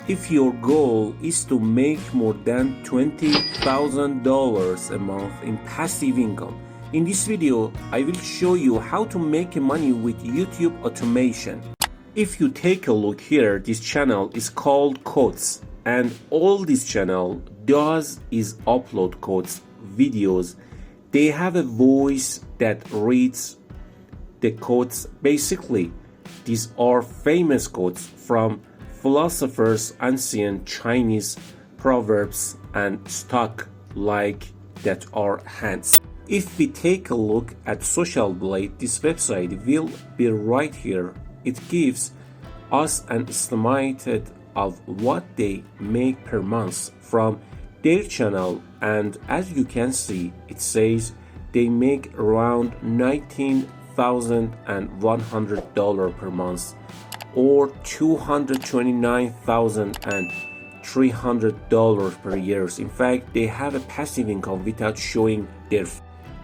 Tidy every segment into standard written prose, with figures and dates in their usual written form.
If your goal is to make more than $20,000 a month in passive income, in this video, I will show you how to make money with YouTube automation. If you take a look here, this channel is called Codes, and all this channel does is upload codes, videos. They have a voice that reads the quotes. Basically, these are famous quotes from philosophers, ancient Chinese proverbs, and stock like that are hands. If we take a look at Social Blade, this website will be right here. It gives us an estimate of what they make per month from their channel, and as you can see, it says they make around $19,100 per month, or $229,300 per year. In fact, they have a passive income without showing their.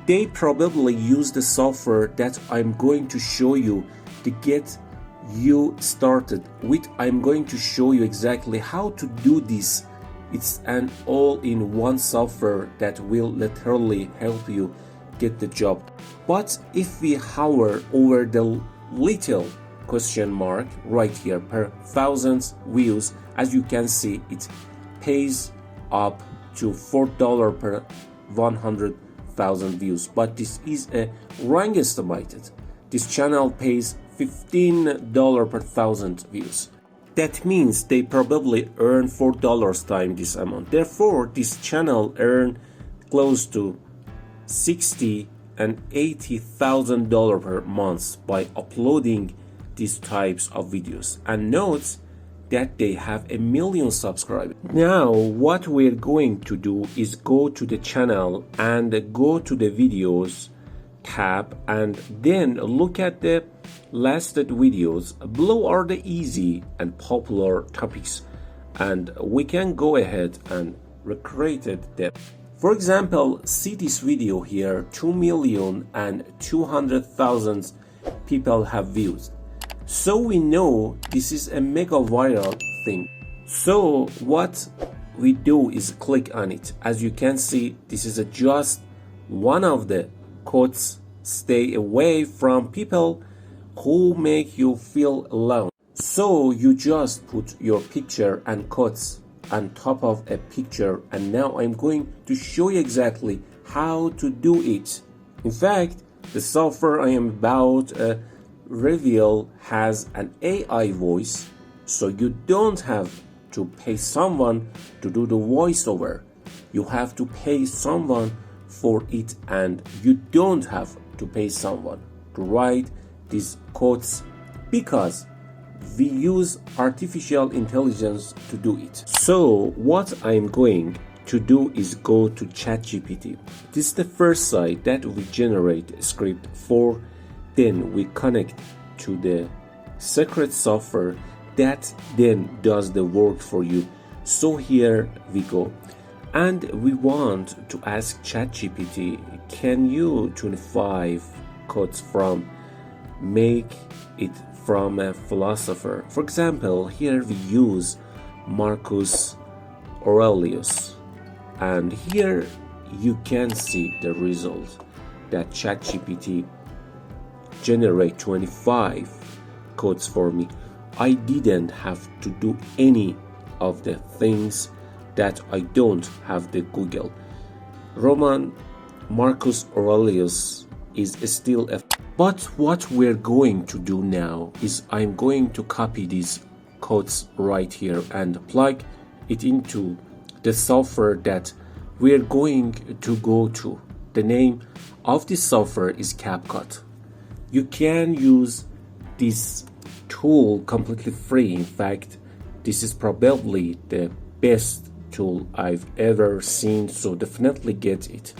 They probably use the software that I'm going to show you to get you started with. I'm going to show you exactly how to do this. It's an all-in-one software that will literally help you get the job. But if we hover over the little question mark right here per thousands views, as you can see, it pays up to $4 per 100,000 views. But this is a wrong estimated. This channel pays $15 per 1,000 views. That means they probably earn $4 times this amount. Therefore, this channel earn close to $60,000 and $80,000 per month by uploading these types of videos. And note that they have 1 million subscribers. Now, what we're going to do is go to the channel and go to the videos tab, and then look at the listed videos. Below are the easy and popular topics, and we can go ahead and recreate them. For example, see this video here, 2,200,000 people have views. So we know this is a mega viral thing. So what we do is click on it. As you can see, this is just one of the quotes. Stay away from people who make you feel alone. So you just put your picture and quotes on top of a picture, and now I'm going to show you exactly how to do it. In fact, the software I am about to reveal has an AI voice, so you don't have to pay someone to do the voiceover. You have to pay someone for it, and you don't have to pay someone to write these quotes because we use artificial intelligence to do it. So what I'm going to do is go to ChatGPT. This is the first site that we generate a script for. Then we connect to the secret software that then does the work for you. So here we go. And we want to ask ChatGPT, can you 25 quotes from make it from a philosopher? For example, here we use Marcus Aurelius, and here you can see the result that ChatGPT generate 25 quotes for me. I didn't have to do any of the things that I don't have the Google. Marcus Aurelius is still a. But what we're going to do now is I'm going to copy these quotes right here and plug it into the software that we're going to go to. The name of this software is CapCut. You can use this tool completely free. In fact, this is probably the best tool I've ever seen, so definitely get it.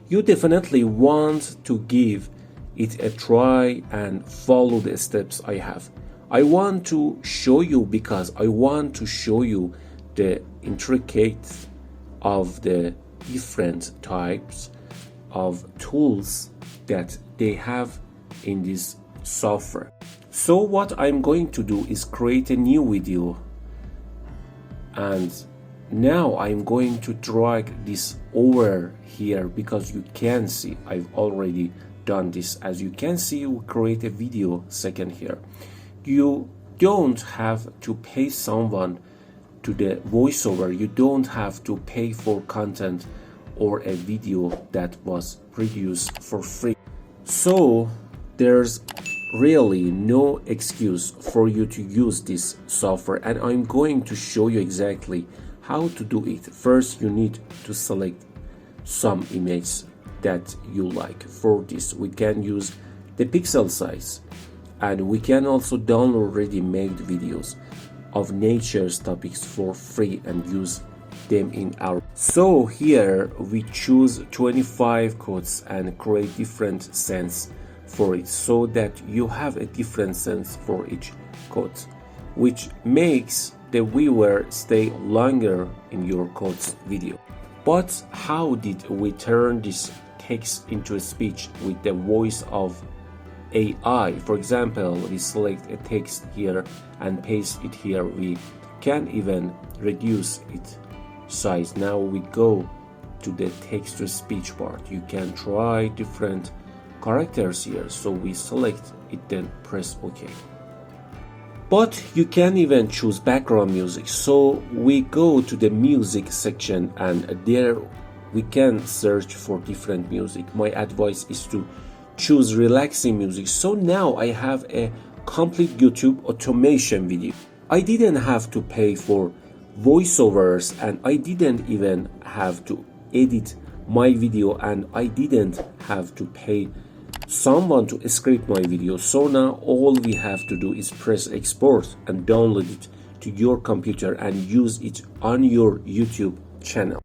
You definitely want to give it a try and follow the steps I have. I want to show you because I want to show you the intricate of the different types of tools that they have in this software. So what I'm going to do is create a new video And now I'm going to drag this over here because you can see I've already done this. As you can see, we create a video second here. You don't have to pay someone to the voiceover. You don't have to pay for content or a video that was produced for free. So there's really no excuse for you to use this software, and I'm going to show you exactly how to do it. First, you need to select some image that you like. For this, we can use the pixel size, and we can also download ready-made videos of nature's topics for free and use them in our. So here we choose 25 quotes and create different sense for it, so that you have a different sense for each quote, which makes the viewer stay longer in your quotes video. But how did we turn this text into a speech with the voice of AI? For example, we select a text here and paste it here. We can even reduce its size. Now we go to the text to speech part. You can try different characters here. So we select it, then press OK. But you can even choose background music. So we go to the music section, and there we can search for different music. My advice is to choose relaxing music. So now I have a complete YouTube automation video. I didn't have to pay for voiceovers, and I didn't even have to edit my video, and I didn't have to pay someone to script my video. So now all we have to do is press export and download it to your computer and use it on your YouTube channel.